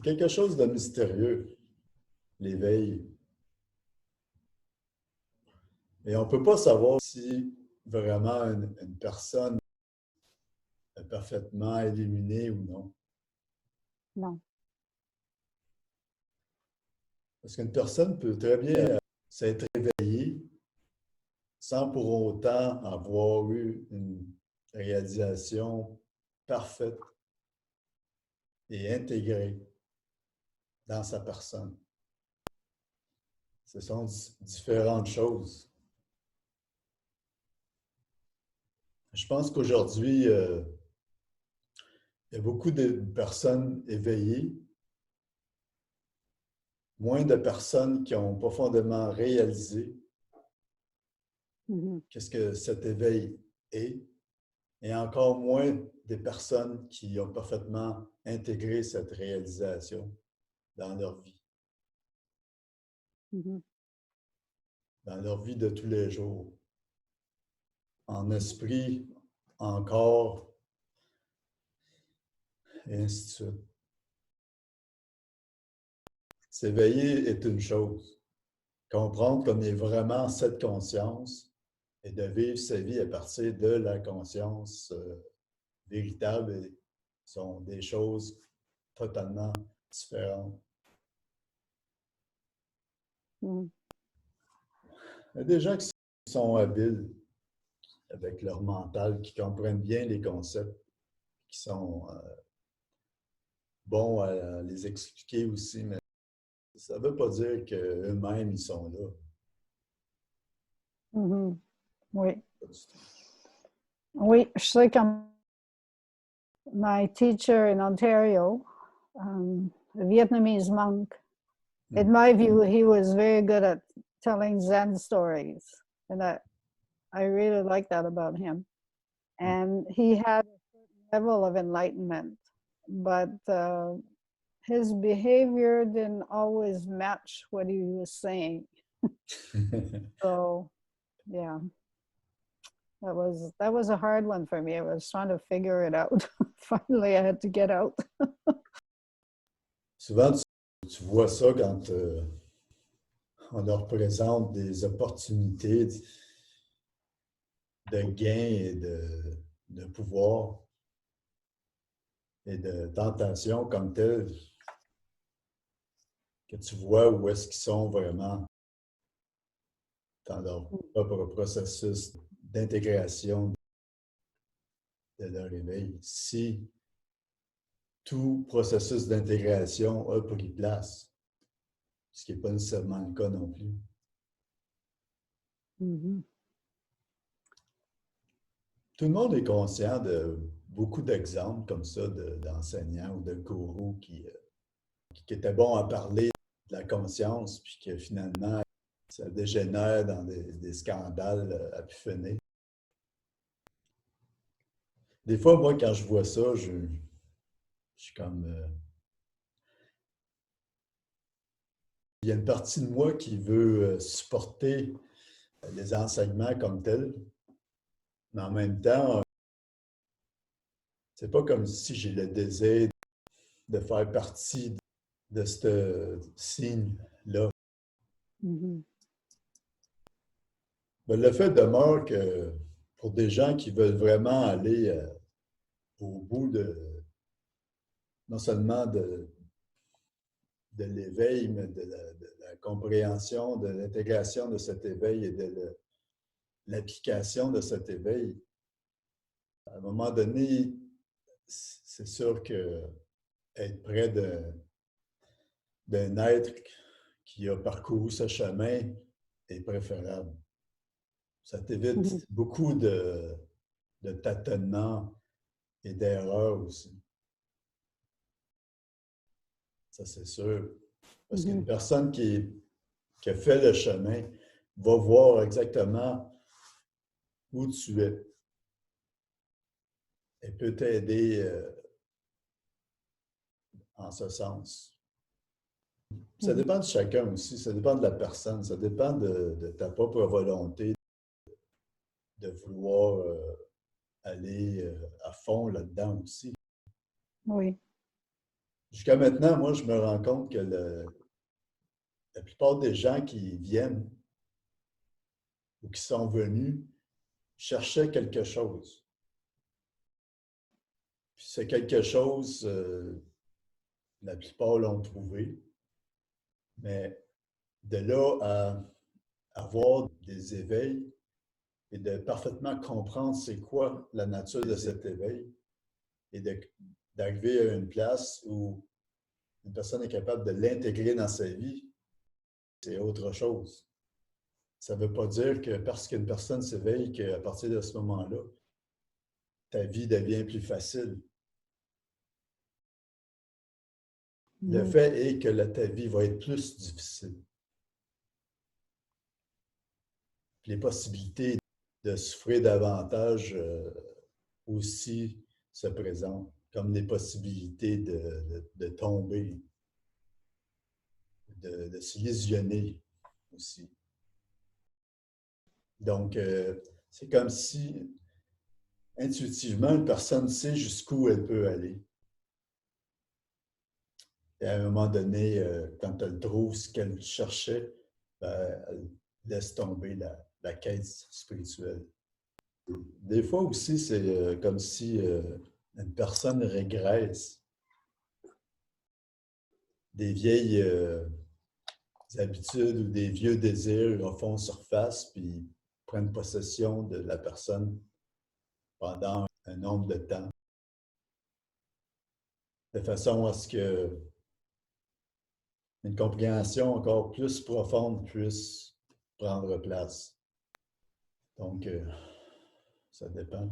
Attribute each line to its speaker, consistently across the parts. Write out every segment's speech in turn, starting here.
Speaker 1: C'est quelque chose de mystérieux, l'éveil. Et on ne peut pas savoir si vraiment une personne est parfaitement illuminée ou non.
Speaker 2: Non.
Speaker 1: Parce qu'une personne peut très bien s'être éveillée sans pour autant avoir eu une réalisation parfaite et intégrée dans sa personne. Ce sont différentes choses. Je pense qu'aujourd'hui, il y a beaucoup de personnes éveillées, moins de personnes qui ont profondément réalisé qu'est-ce que cet éveil est, et encore moins des personnes qui ont parfaitement intégré cette réalisation dans leur vie, dans leur vie de tous les jours, en esprit, en corps, et ainsi de suite. S'éveiller est une chose. Comprendre qu'on est vraiment cette conscience et de vivre sa vie à partir de la conscience véritable sont des choses totalement différentes. Il y a des gens qui sont habiles avec leur mental, qui comprennent bien les concepts, qui sont bons à les expliquer aussi, mais ça ne veut pas dire qu'eux-mêmes, ils sont là.
Speaker 2: Oui. Oui, je sais que my teacher in Ontario, a Vietnamese monk, in my view, he was very good at telling Zen stories. And I really like that about him. And he had a certain level of enlightenment, but his behavior didn't always match what he was saying. So, yeah. That was a hard one for me. I was trying to figure it out. Finally, I had to get out.
Speaker 1: Souvent, tu vois ça quand on leur présente des opportunités de gain et de pouvoir et de tentation comme telles, que tu vois où est-ce qu'ils sont vraiment dans leur propre processus d'intégration de leur éveil. Si tout processus d'intégration a pris place, ce qui n'est pas nécessairement le cas non plus. Tout le monde est conscient de beaucoup d'exemples comme ça d'enseignants ou de gourous qui étaient bons à parler de la conscience, puis que finalement, ça dégénère dans des scandales à pu finir. Des fois, moi, quand je vois ça, je suis comme... il y a une partie de moi qui veut supporter les enseignements comme tels, mais en même temps, c'est pas comme si j'ai le désir de faire partie de ce signe-là. Mais le fait demeure que pour des gens qui veulent vraiment aller au bout non seulement de l'éveil, mais de la compréhension, de l'intégration de cet éveil et de l'application de cet éveil, à un moment donné, c'est sûr que être près d'un être qui a parcouru ce chemin est préférable. Ça t'évite beaucoup de tâtonnements et d'erreurs aussi. Ça, c'est sûr. Parce qu'une personne qui a fait le chemin va voir exactement où tu es et peut t'aider en ce sens. Ça dépend de chacun aussi, ça dépend de la personne, ça dépend de ta propre volonté de vouloir aller à fond là-dedans aussi.
Speaker 2: Oui.
Speaker 1: Jusqu'à maintenant, moi, je me rends compte que la plupart des gens qui viennent ou qui sont venus cherchaient quelque chose. Puis c'est quelque chose, la plupart l'ont trouvé, mais de là à avoir des éveils et de parfaitement comprendre c'est quoi la nature de cet éveil et d'arriver à une place où une personne est capable de l'intégrer dans sa vie, c'est autre chose. Ça ne veut pas dire que parce qu'une personne s'éveille qu'à partir de ce moment-là, ta vie devient plus facile. Le fait est que ta vie va être plus difficile. Les possibilités de souffrir davantage aussi se présentent, comme les possibilités de tomber, de se lésionner aussi. Donc, c'est comme si intuitivement, une personne sait jusqu'où elle peut aller. Et à un moment donné, quand elle trouve ce qu'elle cherchait, elle laisse tomber la quête spirituelle. Des fois aussi, c'est comme si une personne régresse des vieilles habitudes ou des vieux désirs refont surface puis prennent possession de la personne pendant un nombre de temps, de façon à ce que une compréhension encore plus profonde puisse prendre place. Donc, ça dépend.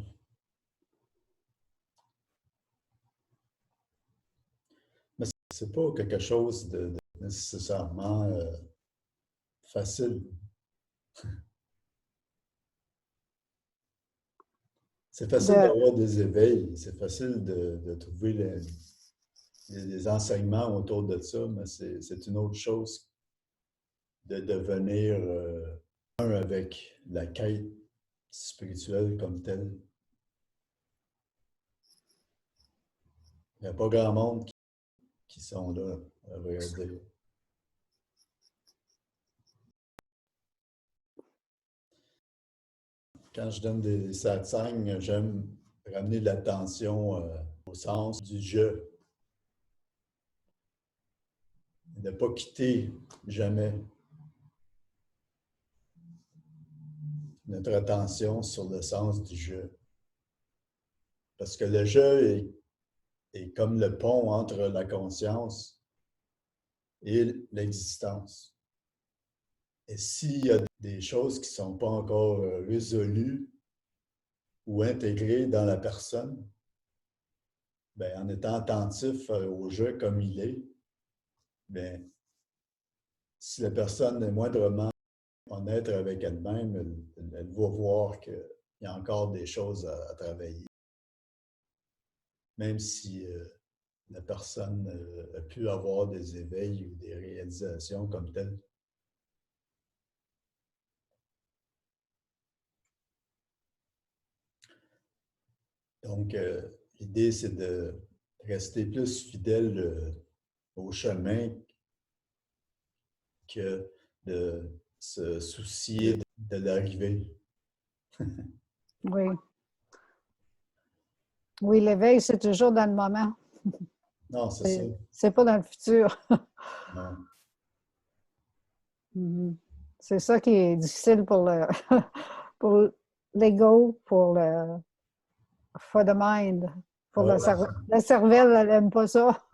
Speaker 1: Mais c'est pas quelque chose de nécessairement facile. C'est facile d'avoir des éveils, c'est facile de trouver les enseignements autour de ça, mais c'est une autre chose de devenir un avec la quête spirituelle comme telle. Il n'y a pas grand monde qui sont là, à vrai dire. Quand je donne des satsangs, j'aime ramener l'attention au sens du je. De ne pas quitter jamais notre attention sur le sens du je. Parce que le je est comme le pont entre la conscience et l'existence. Et s'il y a des choses qui ne sont pas encore résolues ou intégrées dans la personne, bien, en étant attentif au jeu comme il est, bien, si la personne est moindrement honnête avec elle-même, elle va voir qu'il y a encore des choses à travailler. Même si la personne a pu avoir des éveils ou des réalisations comme telles. Donc, l'idée, c'est de rester plus fidèle au chemin que de se soucier de l'arrivée.
Speaker 2: Oui. Oui, l'éveil, c'est toujours dans le moment.
Speaker 1: Non, c'est ça.
Speaker 2: C'est pas dans le futur.
Speaker 1: Non.
Speaker 2: C'est ça qui est difficile pour pour l'ego, for the mind. Pour la cervelle, elle n'aime pas ça.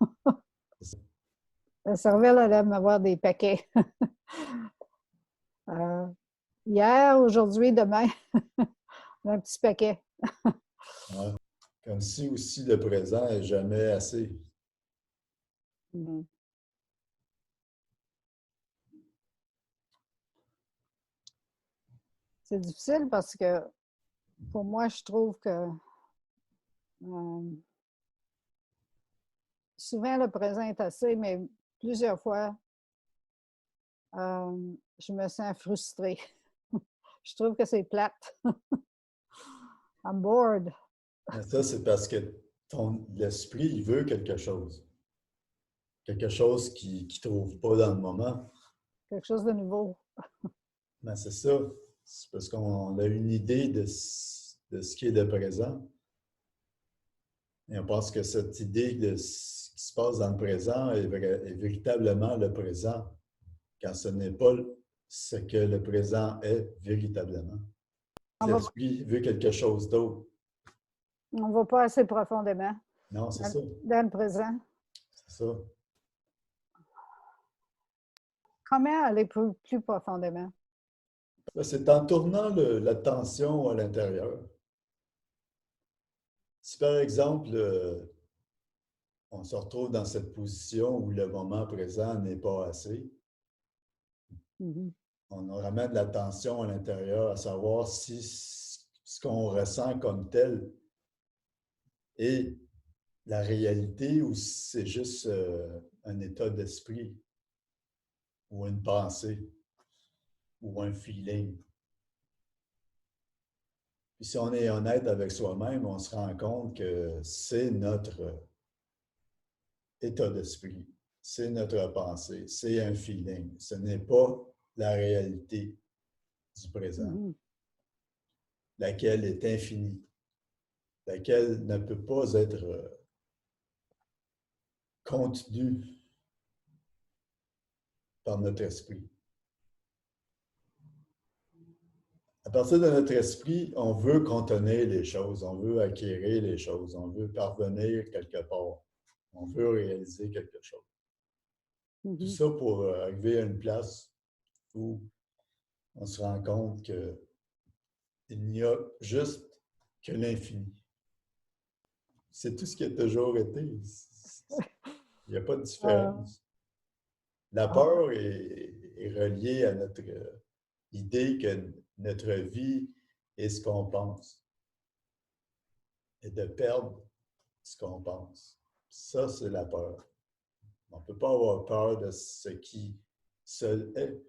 Speaker 2: La cervelle, elle aime avoir des paquets. Hier, aujourd'hui, demain, un petit paquet.
Speaker 1: Ouais. Comme si aussi le présent n'est jamais assez.
Speaker 2: C'est difficile parce que pour moi, je trouve que souvent le présent est assez, mais plusieurs fois, je me sens frustrée. Je trouve que c'est plate. I'm bored.
Speaker 1: Mais ça, c'est parce que l'esprit, il veut quelque chose. quelque chose qu'ils ne trouvent pas dans le moment.
Speaker 2: Quelque chose de nouveau.
Speaker 1: Ben, c'est ça. C'est parce qu'on a une idée de ce qui est le présent. Et on pense que cette idée de ce qui se passe dans le présent est véritablement le présent, quand ce n'est pas ce que le présent est véritablement. L'esprit veut quelque chose d'autre.
Speaker 2: On ne va pas assez profondément.
Speaker 1: Non, c'est ça.
Speaker 2: Dans le présent.
Speaker 1: C'est ça.
Speaker 2: Comment aller plus profondément?
Speaker 1: C'est en tournant l'attention à l'intérieur. Si par exemple, on se retrouve dans cette position où le moment présent n'est pas assez, on ramène l'attention à l'intérieur à savoir si ce qu'on ressent comme tel est la réalité ou si c'est juste un état d'esprit ou une pensée ou un feeling. Puis si on est honnête avec soi-même, on se rend compte que c'est notre état d'esprit, c'est notre pensée, c'est un feeling. Ce n'est pas la réalité du présent, laquelle est infinie, laquelle ne peut pas être contenue par notre esprit. À partir de notre esprit, on veut contenir les choses, on veut acquérir les choses, on veut parvenir quelque part, on veut réaliser quelque chose. Tout ça pour arriver à une place où on se rend compte qu'il n'y a juste que l'infini. C'est tout ce qui a toujours été. Il n'y a pas de différence. La peur est reliée à notre idée que notre vie est ce qu'on pense et de perdre ce qu'on pense. Ça, c'est la peur. On ne peut pas avoir peur de ce qui seul est.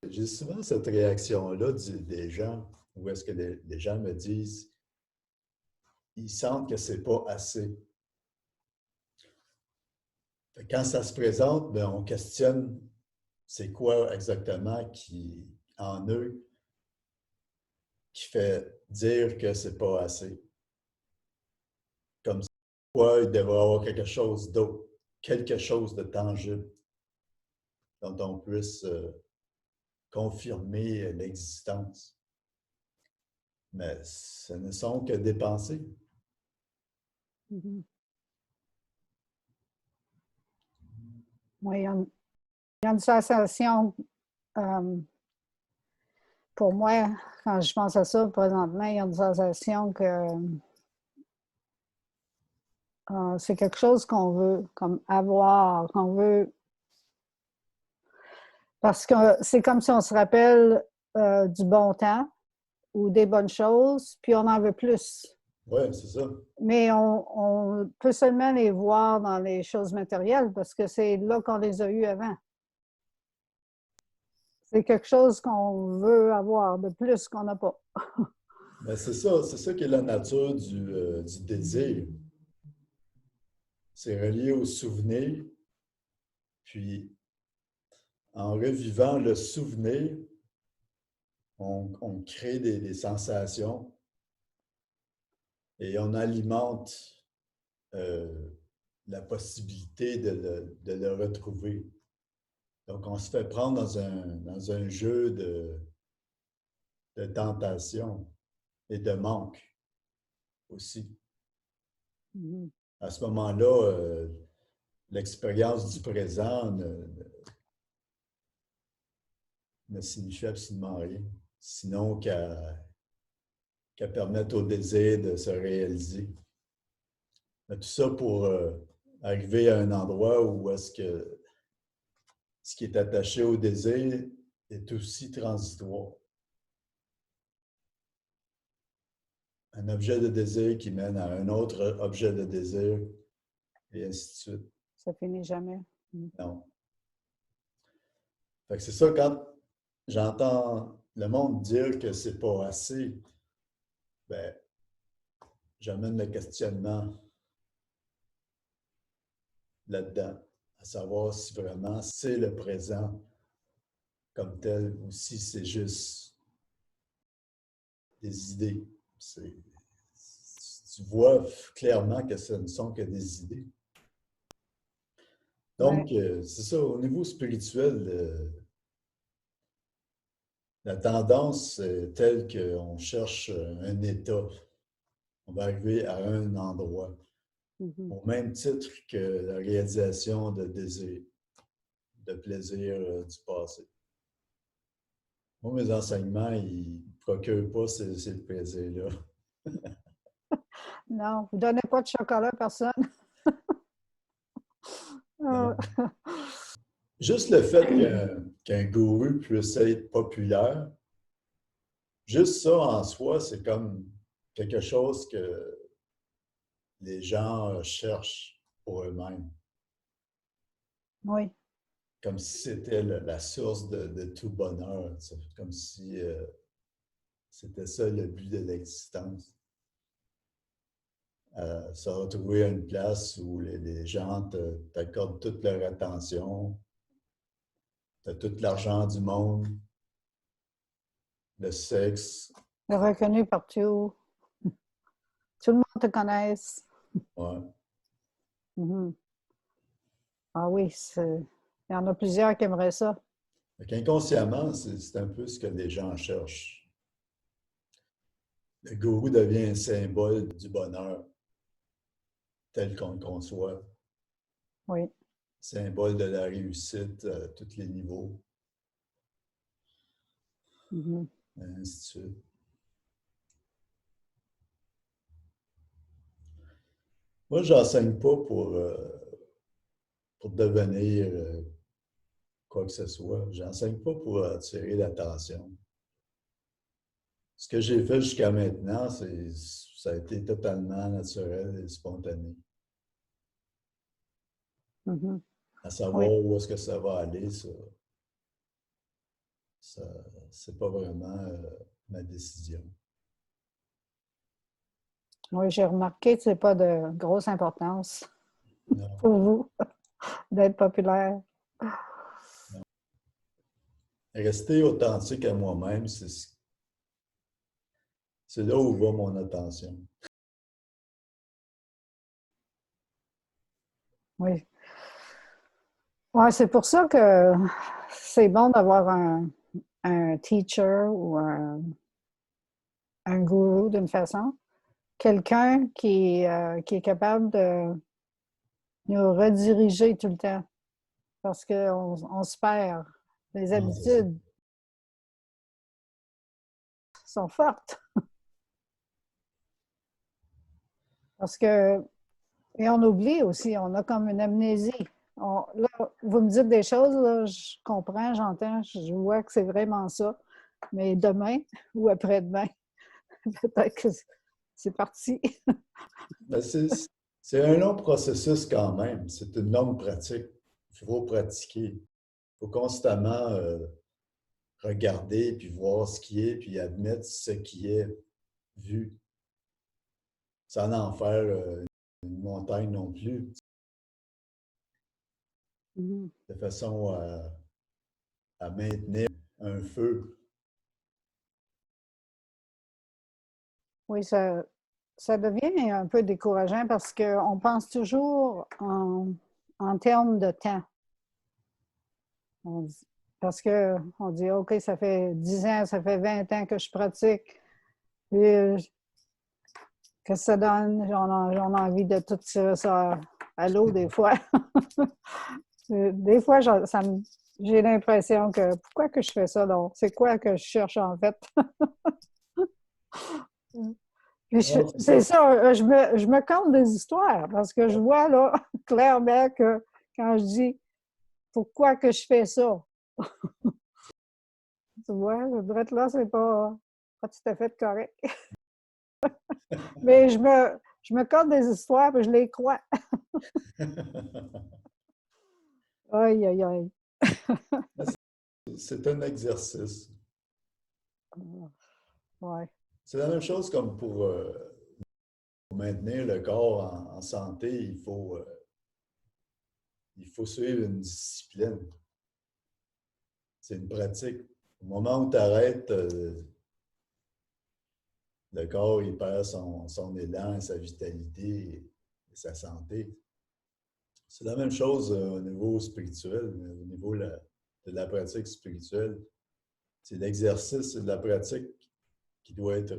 Speaker 1: J'ai souvent cette réaction-là des gens, où est-ce que les gens me disent, ils sentent que ce n'est pas assez. Quand ça se présente, bien, on questionne c'est quoi exactement qui, en eux, qui fait dire que c'est pas assez. Comme quoi, il devrait y avoir quelque chose d'autre, quelque chose de tangible dont on puisse confirmer l'existence. Mais ce ne sont que des pensées.
Speaker 2: Oui, il y a une sensation, pour moi, quand je pense à ça présentement, il y a une sensation que c'est quelque chose qu'on veut comme avoir, qu'on veut. Parce que c'est comme si on se rappelle du bon temps ou des bonnes choses, puis on en veut plus.
Speaker 1: Oui, c'est ça.
Speaker 2: Mais on peut seulement les voir dans les choses matérielles parce que c'est là qu'on les a eues avant. C'est quelque chose qu'on veut avoir de plus qu'on n'a pas.
Speaker 1: Mais c'est ça qui est la nature du désir. C'est relié au souvenir, puis en revivant le souvenir, on crée des sensations et on alimente la possibilité de le retrouver. Donc, on se fait prendre dans un jeu de tentation et de manque aussi. À ce moment-là, l'expérience du présent ne signifie absolument rien, sinon qu'elle permette au désir de se réaliser. Mais tout ça pour arriver à un endroit où est-ce que ce qui est attaché au désir est aussi transitoire. Un objet de désir qui mène à un autre objet de désir, et ainsi de suite.
Speaker 2: Ça finit jamais.
Speaker 1: Non. Fait que c'est ça, quand j'entends le monde dire que c'est pas assez, ben, j'amène le questionnement. là-dedans, à savoir si vraiment c'est le présent comme tel ou si c'est juste des idées. Tu vois clairement que ce ne sont que des idées. Donc,
Speaker 2: Ouais.
Speaker 1: c'est ça, au niveau spirituel, la tendance est telle qu'on cherche un état. On va arriver à un endroit,
Speaker 2: Mhm.
Speaker 1: au même titre que la réalisation de désirs, de plaisirs du passé. Moi, mes enseignements, ils ne procurent pas ces plaisirs-là.
Speaker 2: Non, vous ne donnez pas de chocolat à personne. Ah,
Speaker 1: Non. Juste le fait qu'un gourou puisse être populaire, juste ça en soi, c'est comme quelque chose que les gens cherchent pour eux-mêmes,
Speaker 2: oui.
Speaker 1: comme si c'était la source de tout bonheur, tu sais, comme si c'était ça le but de l'existence. Se retrouver à une place où les gens t'accordent toute leur attention, tu as tout l'argent du monde, le sexe,
Speaker 2: Reconnu partout. Tout le monde te connaisse.
Speaker 1: ouais.
Speaker 2: Mhm. Ah oui, il y en a plusieurs qui aimeraient ça.
Speaker 1: Fait qu'inconsciemment, c'est un peu ce que les gens cherchent. Le gourou devient un symbole du bonheur tel qu'on le conçoit,
Speaker 2: Oui.
Speaker 1: symbole de la réussite à tous les niveaux,
Speaker 2: Mhm.
Speaker 1: et ainsi de suite. Moi, je n'enseigne pas pour devenir quoi que ce soit. Je n'enseigne pas pour attirer l'attention. Ce que j'ai fait jusqu'à maintenant, ça a été totalement naturel et spontané.
Speaker 2: Mhm.
Speaker 1: À savoir
Speaker 2: Oui.
Speaker 1: où est-ce que ça va aller, ça c'est pas vraiment ma décision.
Speaker 2: Oui, j'ai remarqué que ce n'est pas de grosse importance
Speaker 1: Non,
Speaker 2: pour vous d'être populaire.
Speaker 1: non. Rester authentique à moi-même, c'est là où va mon attention.
Speaker 2: Oui. Ouais, c'est pour ça que c'est bon d'avoir un teacher ou un gourou d'une façon. Quelqu'un qui est capable de nous rediriger tout le temps parce qu'on se perd. Les
Speaker 1: Non, c'est ça.
Speaker 2: habitudes sont fortes parce que, et on oublie aussi, on a comme une amnésie. Là, vous me dites des choses, là, je comprends, j'entends, je vois que c'est vraiment ça. Mais demain ou après-demain, peut-être que c'est parti.
Speaker 1: Ben, c'est un long processus quand même. C'est une longue pratique. Il faut pratiquer. Il faut constamment regarder, puis voir ce qui est, puis admettre ce qui est vu, sans en faire une montagne non plus,
Speaker 2: Mhm.
Speaker 1: de façon à maintenir un feu.
Speaker 2: Oui, ça devient un peu décourageant parce qu'on pense toujours en termes de temps. Parce qu'on dit, OK, ça fait 10 ans, ça fait 20 ans que je pratique. Puis, qu'est-ce que ça donne? J'en ai envie de tout tirer ça à l'eau des fois. Des fois, j'ai l'impression que pourquoi que je fais ça donc? C'est quoi que je cherche en fait? Puis
Speaker 1: Non, c'est
Speaker 2: c'est
Speaker 1: ça.
Speaker 2: ça, je me conte des histoires parce que je vois là clairement que quand je dis pourquoi que je fais ça, tu vois, le drette là, c'est pas tout à fait correct. Mais je me conte des histoires et je les crois. Aïe, aïe, aïe.
Speaker 1: C'est un exercice.
Speaker 2: Ouais.
Speaker 1: C'est la même chose comme pour maintenir le corps en santé, il faut faut suivre une discipline. C'est une pratique. Au moment où tu arrêtes, le corps il perd son élan, sa vitalité et sa santé. C'est la même chose au niveau spirituel, mais au niveau de la pratique spirituelle. C'est l'exercice et la pratique qui doit être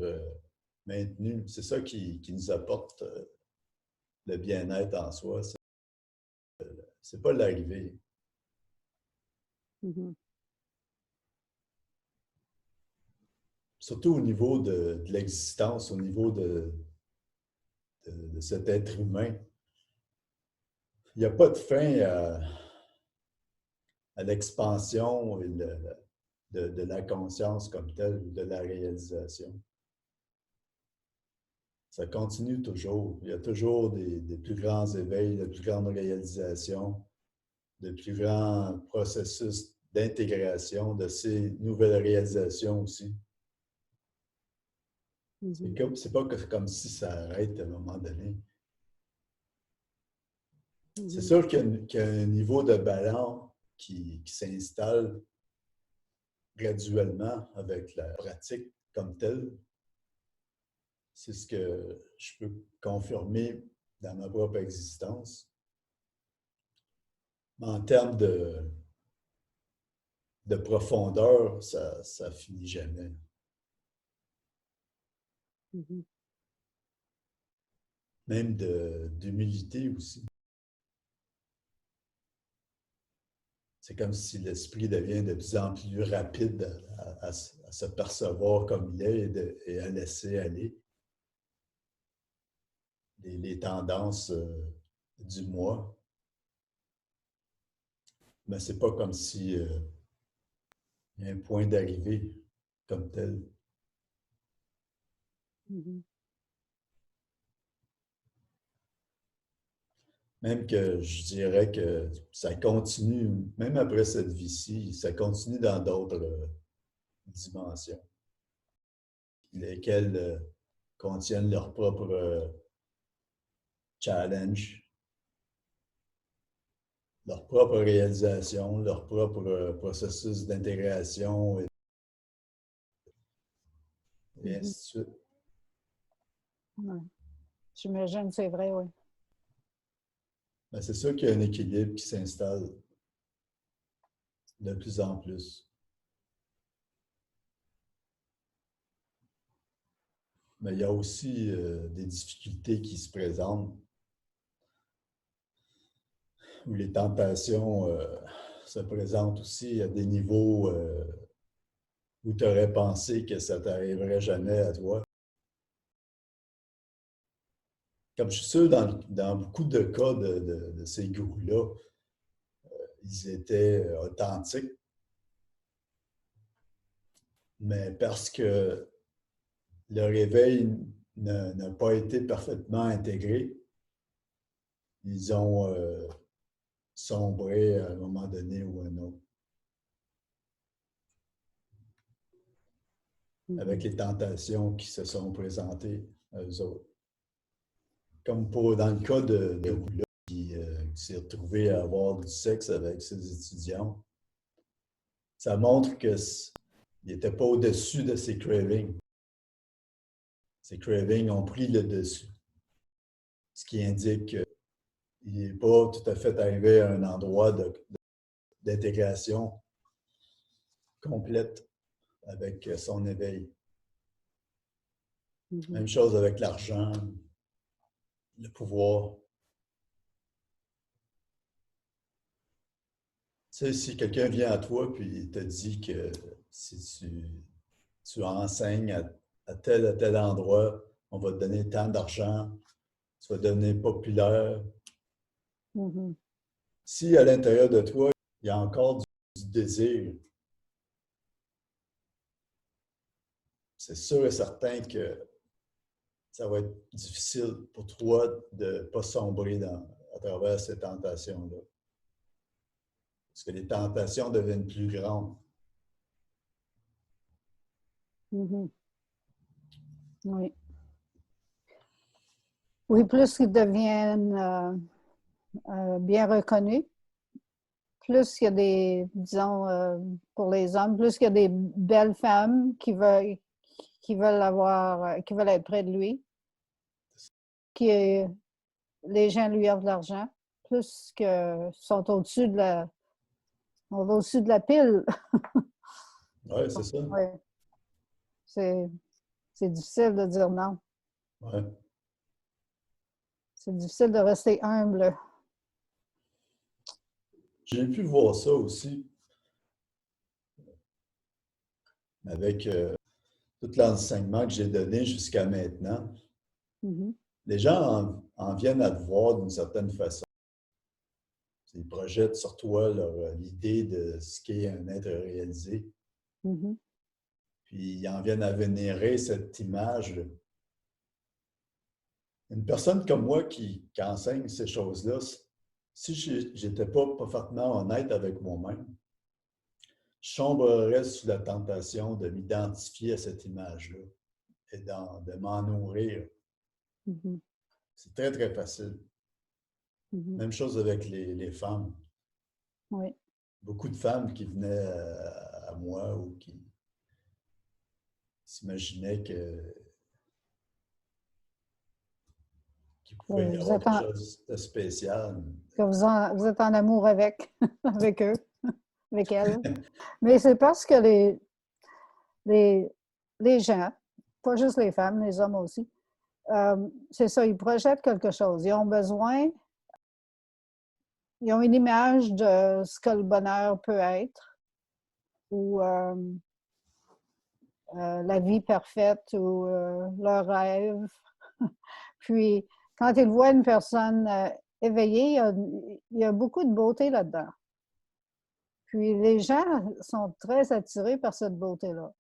Speaker 1: maintenu. C'est ça qui nous apporte le bien-être en soi. C'est pas l'arrivée.
Speaker 2: Mhm.
Speaker 1: Surtout au niveau de l'existence, au niveau de cet être humain. Il n'y a pas de fin à l'expansion et de la conscience comme telle, de la réalisation. Ça continue toujours. Il y a toujours des plus grands éveils, de plus grandes réalisations, de plus grands processus d'intégration de ces nouvelles réalisations aussi.
Speaker 2: Mhm.
Speaker 1: C'est pas comme si ça arrête à un moment donné. C'est
Speaker 2: Mhm.
Speaker 1: sûr qu'il y a un niveau de balance qui s'installe graduellement avec la pratique comme telle. C'est ce que je peux confirmer dans ma propre existence. Mais en termes de profondeur, ça finit jamais.
Speaker 2: Mhm.
Speaker 1: Même d'humilité aussi. C'est comme si l'esprit devient de plus en plus rapide à se percevoir comme il est et à laisser aller les tendances du moi. Mais c'est pas comme si il y a un point d'arrivée comme tel.
Speaker 2: Mhm.
Speaker 1: Même que je dirais que ça continue, même après cette vie-ci, ça continue dans d'autres dimensions, lesquelles contiennent leur propre challenge, leur propre réalisation, leur propre processus d'intégration et
Speaker 2: Mhm.
Speaker 1: ainsi de suite.
Speaker 2: Ouais. J'imagine, c'est vrai, oui.
Speaker 1: Mais c'est sûr qu'il y a un équilibre qui s'installe de plus en plus. Mais il y a aussi des difficultés qui se présentent où les tentations se présentent aussi à des niveaux où tu aurais pensé que ça t'arriverait jamais à toi. Comme je suis sûr, dans beaucoup de cas de ces gourous-là, ils étaient authentiques, mais parce que le réveil n'a pas été parfaitement intégré, ils ont sombré à un moment donné ou un autre, avec
Speaker 2: Mhm.
Speaker 1: les tentations qui se sont présentées à eux autres. Comme dans le cas de Goula qui s'est retrouvé à avoir du sexe avec ses étudiants, ça montre qu'il n'était pas au-dessus de ses cravings. Ses cravings ont pris le dessus, ce qui indique qu'il n'est pas tout à fait arrivé à un endroit d'intégration complète avec son éveil.
Speaker 2: Mhm.
Speaker 1: Même chose avec l'argent, le pouvoir. Tu sais, si quelqu'un vient à toi et te dit que si tu enseignes à tel endroit, on va te donner tant d'argent, tu vas devenir populaire.
Speaker 2: Mhm.
Speaker 1: Si à l'intérieur de toi, il y a encore du désir, c'est sûr et certain que ça va être difficile pour toi de ne pas sombrer à travers ces tentations-là. Parce que les tentations deviennent plus grandes.
Speaker 2: Mhm. Oui. Oui, plus qu'ils deviennent bien reconnus, plus il y a des, disons, pour les hommes, plus il y a des belles femmes qui veulent avoir, qui veulent être près de lui, les gens lui offrent de l'argent, plus que sont au-dessus de la pile.
Speaker 1: Oui, c'est ça.
Speaker 2: Ouais. C'est difficile de dire non.
Speaker 1: Ouais.
Speaker 2: C'est difficile de rester humble.
Speaker 1: J'ai pu voir ça aussi avec tout l'enseignement que j'ai donné jusqu'à maintenant.
Speaker 2: Mhm.
Speaker 1: Les gens en viennent à te voir d'une certaine façon. Ils projettent sur toi l'idée de ce qu'est un être réalisé.
Speaker 2: Mhm.
Speaker 1: Puis ils en viennent à vénérer cette image. Une personne comme moi qui enseigne ces choses-là, si je n'étais pas parfaitement honnête avec moi-même, je sombrerais sous la tentation de m'identifier à cette image-là et de m'en nourrir.
Speaker 2: Mhm.
Speaker 1: C'est très, très facile.
Speaker 2: Mhm.
Speaker 1: Même chose avec les femmes.
Speaker 2: Oui.
Speaker 1: Beaucoup de femmes qui venaient à moi ou qui s'imaginaient qu'il pouvait y
Speaker 2: Vous
Speaker 1: avoir
Speaker 2: êtes
Speaker 1: quelque
Speaker 2: en,
Speaker 1: chose de spécial.
Speaker 2: que vous êtes en amour avec, avec eux, avec elles. Mais c'est parce que les, les gens, pas juste les femmes, les hommes aussi, c'est ça, ils projettent quelque chose. Ils ont besoin, ils ont une image de ce que le bonheur peut être, ou la vie parfaite, ou leur rêve. Puis, quand ils voient une personne éveillée, il y a beaucoup de beauté là-dedans. Puis, les gens sont très attirés par cette beauté-là.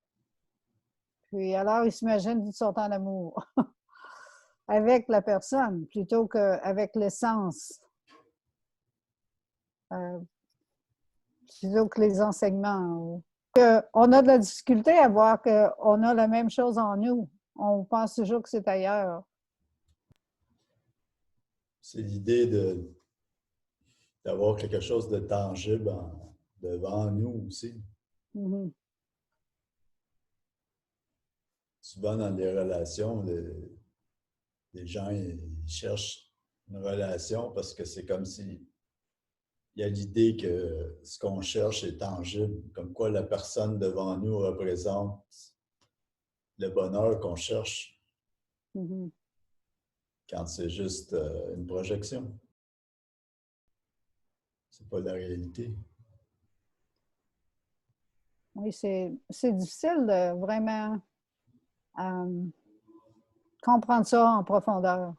Speaker 2: Puis, alors, ils s'imaginent qu'ils sont en amour avec la personne plutôt qu'avec l'essence, euh, plutôt que les enseignements. On a de la difficulté à voir qu'on a la même chose en nous. On pense toujours que c'est ailleurs.
Speaker 1: C'est l'idée d'avoir quelque chose de tangible devant nous aussi.
Speaker 2: Mhm.
Speaker 1: Souvent dans les relations, les gens ils cherchent une relation parce que c'est comme si il y a l'idée que ce qu'on cherche est tangible, comme quoi la personne devant nous représente le bonheur qu'on cherche
Speaker 2: Mhm.
Speaker 1: quand c'est juste une projection. C'est pas la réalité.
Speaker 2: Oui, c'est difficile de vraiment comprendre ça en profondeur.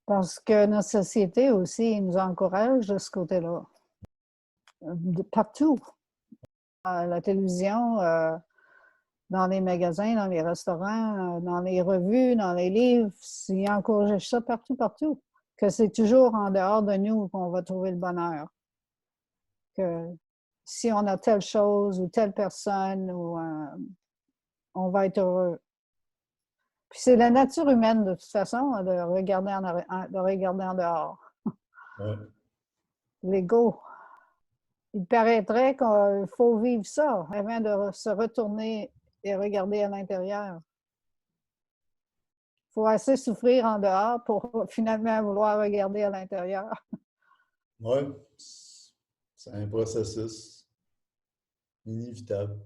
Speaker 2: Parce que notre société aussi nous encourage de ce côté-là. Partout. À la télévision, dans les magasins, dans les restaurants, dans les revues, dans les livres, ils encouragent ça partout, partout. Que c'est toujours en dehors de nous qu'on va trouver le bonheur. Que si on a telle chose ou telle personne, on va être heureux. Puis c'est la nature humaine, de toute façon, de regarder en dehors.
Speaker 1: Ouais.
Speaker 2: L'ego. Il paraîtrait qu'il faut vivre ça avant de se retourner et regarder à l'intérieur. Il faut assez souffrir en dehors pour finalement vouloir regarder à l'intérieur.
Speaker 1: Oui, c'est un processus inévitable.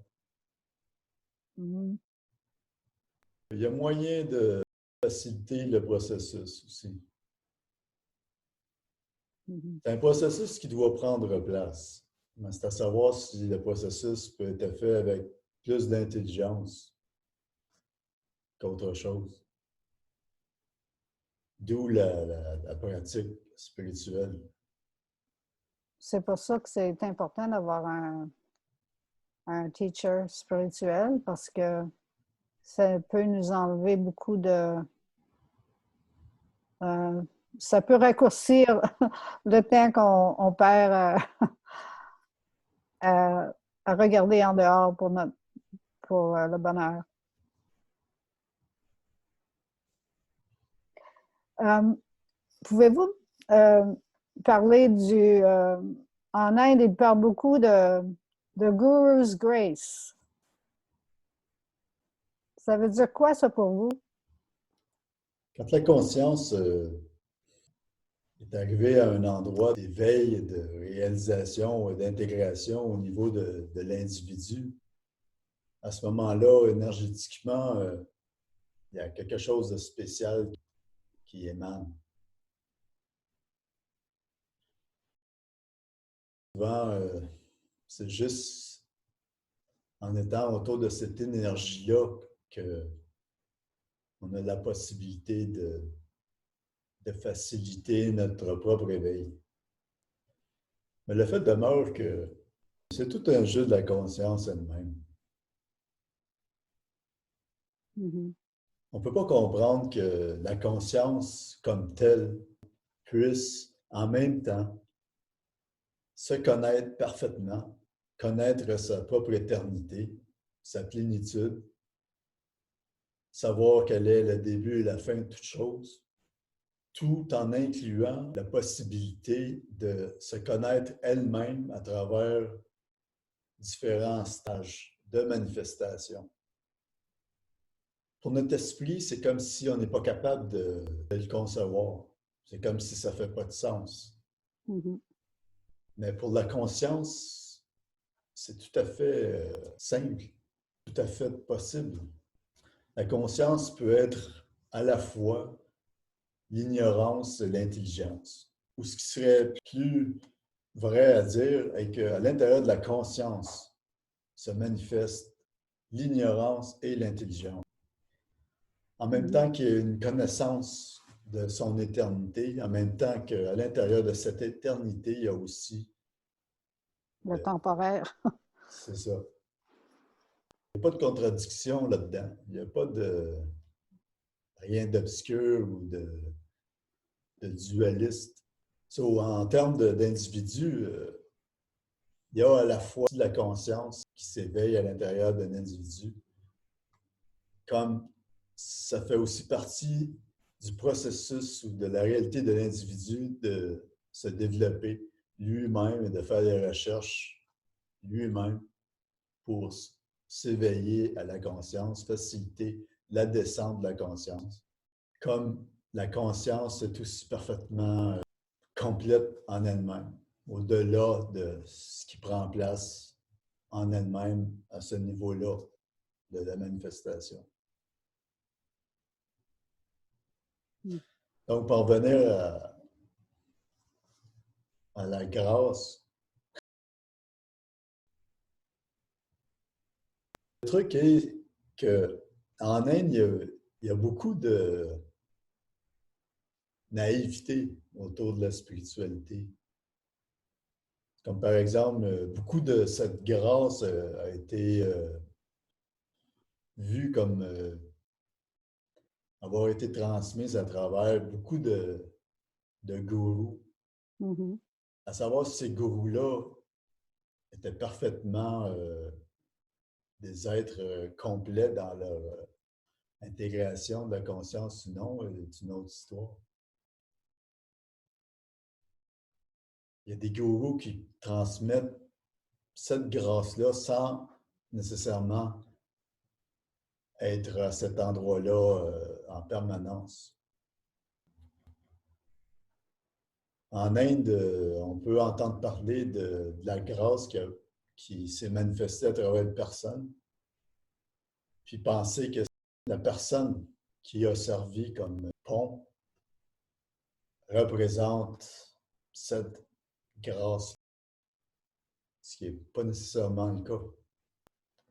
Speaker 2: Mhm.
Speaker 1: Il y a moyen de faciliter le processus aussi.
Speaker 2: Mhm.
Speaker 1: C'est un processus qui doit prendre place. Mais c'est à savoir si le processus peut être fait avec plus d'intelligence qu'autre chose. D'où la pratique spirituelle.
Speaker 2: C'est pour ça que c'est important d'avoir un teacher spirituel parce que ça peut nous enlever beaucoup de... ça peut raccourcir le temps qu'on perd à regarder en dehors pour le bonheur. Pouvez-vous parler en Inde, il parle beaucoup de Guru's Grace. Ça veut dire quoi, ça, pour vous?
Speaker 1: Quand la conscience est arrivée à un endroit d'éveil, de réalisation, d'intégration au niveau de l'individu, à ce moment-là, énergétiquement, il y a quelque chose de spécial qui émane. Souvent, c'est juste en étant autour de cette énergie-là qu'on a la possibilité de faciliter notre propre éveil. Mais le fait demeure que c'est tout un jeu de la conscience elle-même.
Speaker 2: Mm-hmm.
Speaker 1: On ne peut pas comprendre que la conscience comme telle puisse en même temps se connaître parfaitement, connaître sa propre éternité, sa plénitude, savoir quel est le début et la fin de toute chose, tout en incluant la possibilité de se connaître elle-même à travers différents stages de manifestation. Pour notre esprit, c'est comme si on n'est pas capable de le concevoir. C'est comme si ça ne fait pas de sens.
Speaker 2: Mm-hmm.
Speaker 1: Mais pour la conscience, c'est tout à fait simple, tout à fait possible. La conscience peut être à la fois l'ignorance et l'intelligence. Ou ce qui serait plus vrai à dire est qu'à l'intérieur de la conscience se manifeste l'ignorance et l'intelligence. En même temps qu'il y a une connaissance de son éternité, en même temps qu'à l'intérieur de cette éternité, il y a aussi
Speaker 2: le temporaire.
Speaker 1: C'est ça. Il n'y a pas de contradiction là-dedans. Il n'y a pas de rien d'obscur ou de dualiste. So, en termes d'individu, il y a à la fois de la conscience qui s'éveille à l'intérieur d'un individu, comme ça fait aussi partie du processus ou de la réalité de l'individu de se développer lui-même et de faire des recherches lui-même pour s'éveiller à la conscience, faciliter la descente de la conscience. Comme la conscience est aussi parfaitement complète en elle-même, au-delà de ce qui prend place en elle-même à ce niveau-là de la manifestation. Donc, pour revenir à la grâce, le truc est qu'en Inde, il y a beaucoup de naïveté autour de la spiritualité. Comme par exemple, beaucoup de cette grâce a été vue comme avoir été transmise à travers beaucoup de gourous.
Speaker 2: Mm-hmm.
Speaker 1: À savoir si ces gourous-là étaient parfaitement des êtres complets dans leur intégration de la conscience ou non, est une autre histoire. Il y a des gourous qui transmettent cette grâce-là sans nécessairement être à cet endroit-là en permanence. En Inde, on peut entendre parler de la grâce qui s'est manifestée à travers une personne, puis penser que la personne qui a servi comme pont représente cette grâce, ce qui n'est pas nécessairement le cas.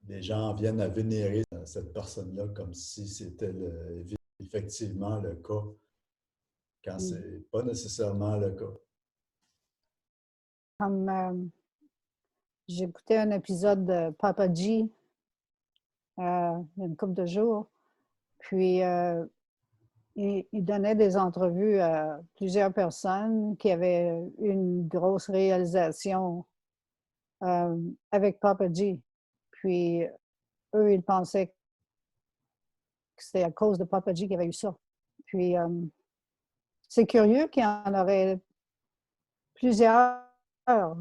Speaker 1: Les gens viennent à vénérer cette personne-là comme si c'était effectivement le cas, quand ce n'est pas nécessairement le cas.
Speaker 2: Comme j'écoutais un épisode de Papaji il y a une couple de jours, puis il donnait des entrevues à plusieurs personnes qui avaient une grosse réalisation avec Papaji. Puis eux, ils pensaient que c'était à cause de Papaji qu'il y avait eu ça. Puis c'est curieux qu'il y en aurait plusieurs,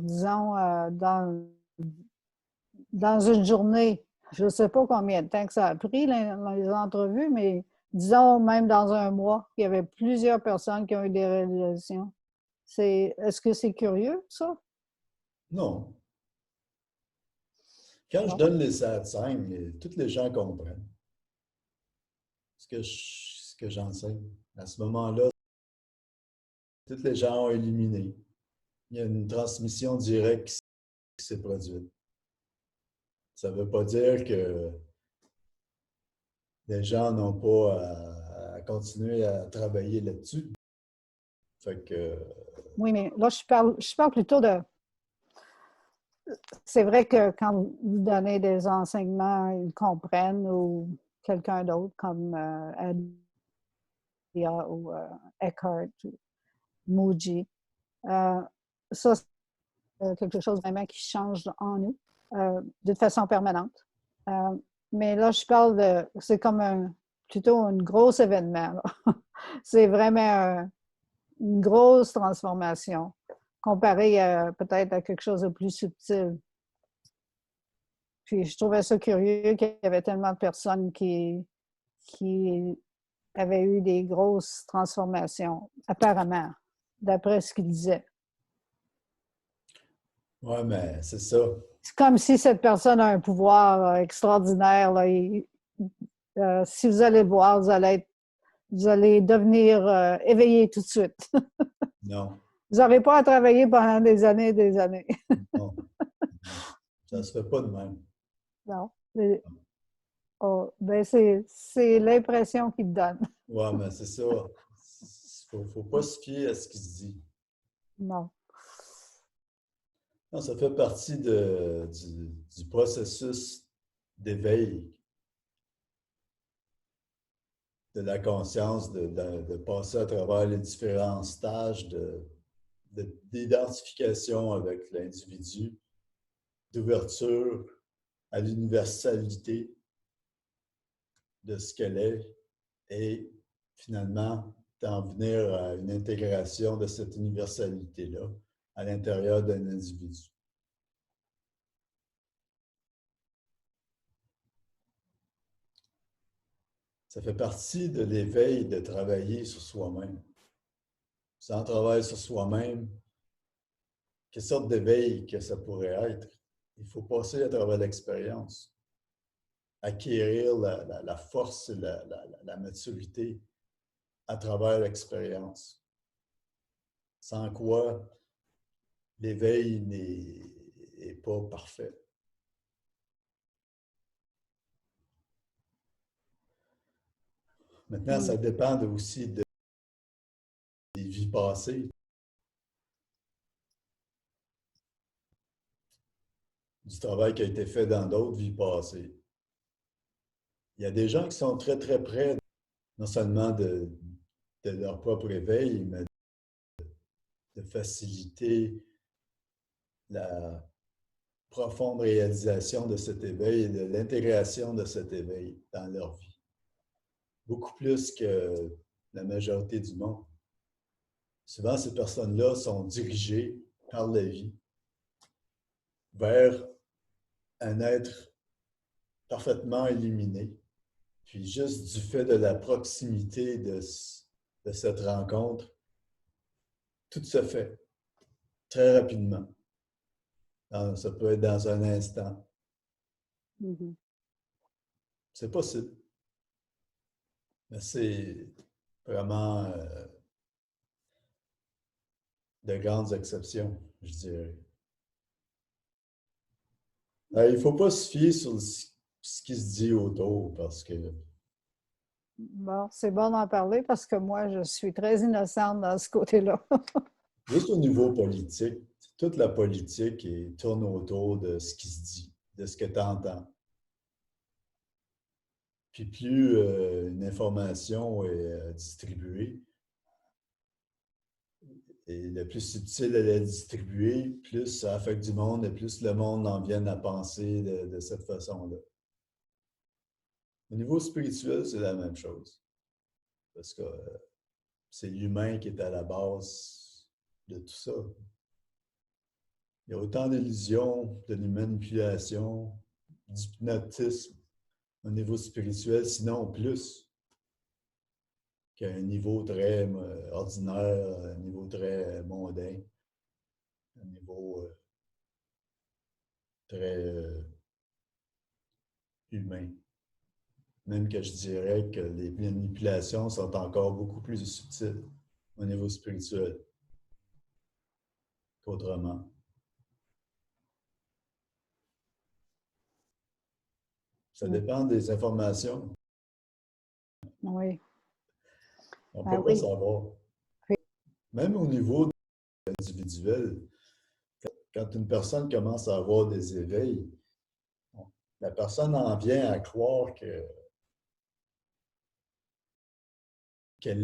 Speaker 2: disons, dans une journée. Je ne sais pas combien de temps que ça a pris, les entrevues, mais disons même dans un mois, il y avait plusieurs personnes qui ont eu des réalisations. Est-ce que c'est curieux, ça?
Speaker 1: Non. Quand je
Speaker 2: Non.
Speaker 1: donne les satsangs, tous les gens comprennent ce que j'enseigne. À ce moment-là, tous les gens ont éliminé. Il y a une transmission directe qui s'est produite. Ça ne veut pas dire que les gens n'ont pas à continuer à travailler là-dessus. Fait que,
Speaker 2: Oui, mais là, je parle plutôt de... C'est vrai que quand vous donnez des enseignements, ils comprennent, ou quelqu'un d'autre comme Adia ou Eckhart ou Muji. Ça, c'est quelque chose vraiment qui change en nous de façon permanente. Mais là, je parle de... C'est comme plutôt un gros événement. C'est vraiment une grosse transformation comparée peut-être à quelque chose de plus subtil. Puis je trouvais ça curieux qu'il y avait tellement de personnes qui avaient eu des grosses transformations, apparemment, d'après ce qu'ils disaient.
Speaker 1: ouais, mais c'est ça.
Speaker 2: C'est comme si cette personne a un pouvoir extraordinaire. Là, si vous allez le voir, vous allez devenir éveillé tout de suite.
Speaker 1: Non,
Speaker 2: Vous n'aurez pas à travailler pendant des années et des années.
Speaker 1: non, non. Ça ne se fait pas de même.
Speaker 2: Non. Oh, ben c'est l'impression qu'il donne.
Speaker 1: Ouais, mais c'est ça. Faut pas se fier à ce qui se dit.
Speaker 2: Non.
Speaker 1: Non, ça fait partie du processus d'éveil de la conscience, de passer à travers les différents stages d'identification avec l'individu, d'ouverture à l'universalité de ce qu'elle est et finalement d'en venir à une intégration de cette universalité-là à l'intérieur d'un individu. Ça fait partie de l'éveil de travailler sur soi-même. Sans travail sur soi-même, quelle sorte d'éveil que ça pourrait être? Il faut passer à travers l'expérience, acquérir la force et la maturité à travers l'expérience. Sans quoi l'éveil n'est pas parfait. Maintenant, ça dépend aussi des vies passées, du travail qui a été fait dans d'autres vies passées. Il y a des gens qui sont très, très près, non seulement de leur propre éveil, mais de faciliter la profonde réalisation de cet éveil et de l'intégration de cet éveil dans leur vie. Beaucoup plus que la majorité du monde. Souvent, ces personnes-là sont dirigées par la vie vers un être parfaitement éliminé. Puis juste du fait de la proximité de cette rencontre, tout se fait très rapidement. Ça peut être dans un instant.
Speaker 2: Mm-hmm.
Speaker 1: C'est possible. Mais c'est vraiment de grandes exceptions, je dirais. Il ne faut pas se fier sur ce qui se dit autour parce que
Speaker 2: Bon, c'est bon d'en parler parce que moi, je suis très innocente dans ce côté-là.
Speaker 1: juste au niveau politique, toute la politique tourne autour de ce qui se dit, de ce que tu entends. Puis plus une information est distribuée, et le plus subtil elle est distribuée, plus ça affecte du monde et plus le monde en vient à penser de cette façon-là. Au niveau spirituel, c'est la même chose. Parce que c'est l'humain qui est à la base de tout ça. Il y a autant d'illusions, de manipulation, d'hypnotisme au niveau spirituel, sinon plus, qu'à un niveau très ordinaire, un niveau très mondain, un niveau très humain. Même que je dirais que les manipulations sont encore beaucoup plus subtiles au niveau spirituel qu'autrement. Ça dépend des informations.
Speaker 2: Oui.
Speaker 1: On ne
Speaker 2: Ah
Speaker 1: peut pas
Speaker 2: oui.
Speaker 1: savoir.
Speaker 2: Oui.
Speaker 1: Même au niveau individuel, quand une personne commence à avoir des éveils, la personne en vient à croire quelle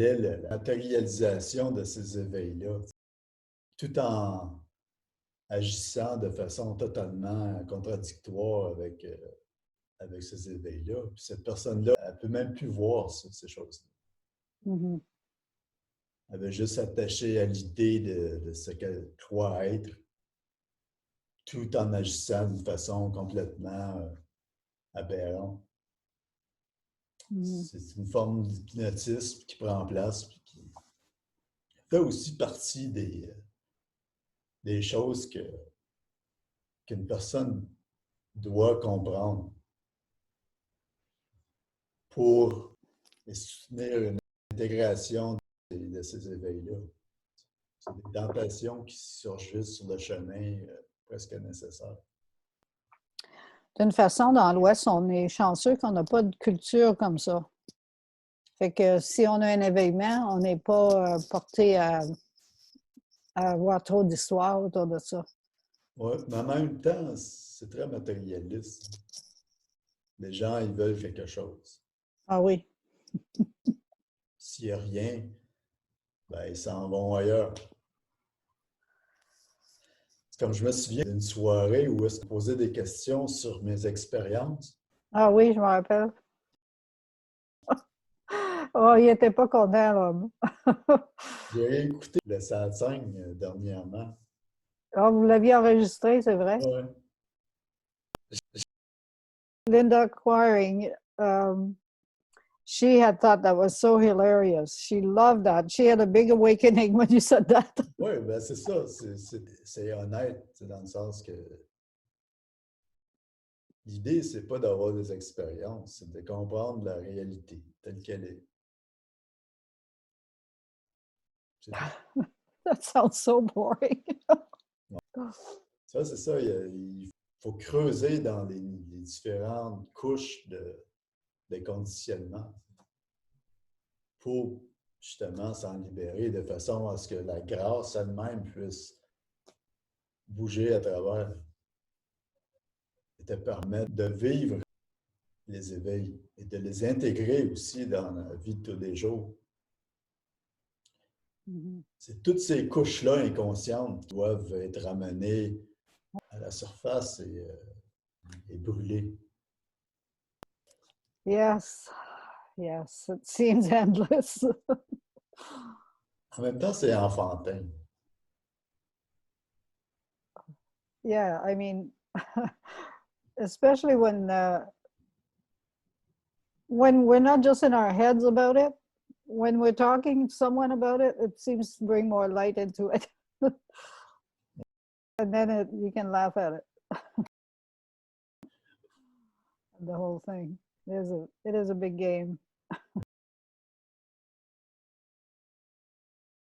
Speaker 1: est la matérialisation de ces éveils-là, tout en agissant de façon totalement contradictoire avec ces éveils-là. Puis cette personne-là, elle ne peut même plus voir ces choses-là.
Speaker 2: Mm-hmm.
Speaker 1: Elle veut juste s'attacher à l'idée de ce qu'elle croit être, tout en agissant d'une façon complètement aberrante.
Speaker 2: Mm-hmm.
Speaker 1: C'est une forme d'hypnotisme qui prend place, puis qui fait aussi partie des choses qu'une personne doit comprendre pour soutenir une intégration de ces éveils-là. C'est des tentations qui surgissent sur le chemin presque nécessaires.
Speaker 2: D'une façon, dans l'Ouest, on est chanceux qu'on n'a pas de culture comme ça. Fait que si on a un événement, on n'est pas porté à avoir trop d'histoires autour de ça.
Speaker 1: Oui, mais en même temps, c'est très matérialiste. Les gens, ils veulent quelque chose.
Speaker 2: Ah oui.
Speaker 1: S'il n'y a rien, ben, ils s'en vont ailleurs. C'est comme je me souviens d'une soirée où je posais des questions sur mes expériences.
Speaker 2: Ah oui, je me rappelle. Oh, il n'était pas content, l'homme.
Speaker 1: J'ai écouté le Satsang dernièrement.
Speaker 2: Ah, vous l'aviez enregistré, c'est vrai?
Speaker 1: Ouais.
Speaker 2: Linda Quiring, she had thought that was so hilarious. She loved that. She had a big awakening when you said that.
Speaker 1: Oui, ben c'est ça. C'est honnête, dans le sens que l'idée, c'est pas d'avoir des expériences, c'est de comprendre la réalité telle qu'elle est.
Speaker 2: That sounds so boring.
Speaker 1: Ça, c'est ça. Il faut creuser dans les différentes couches de conditionnement pour justement s'en libérer de façon à ce que la grâce elle-même puisse bouger à travers et te permettre de vivre les éveils et de les intégrer aussi dans la vie de tous les jours.
Speaker 2: Mm-hmm.
Speaker 1: C'est toutes ces couches-là inconscientes qui doivent être ramenées à la surface et brûlées.
Speaker 2: Yes, yes, it seems endless.
Speaker 1: En même temps, c'est enfantin.
Speaker 2: Yeah, I mean, especially when we're not just in our heads about it, when we're talking to someone about it, it seems to bring more light into it. And then you can laugh at it. The whole thing. It is a big game.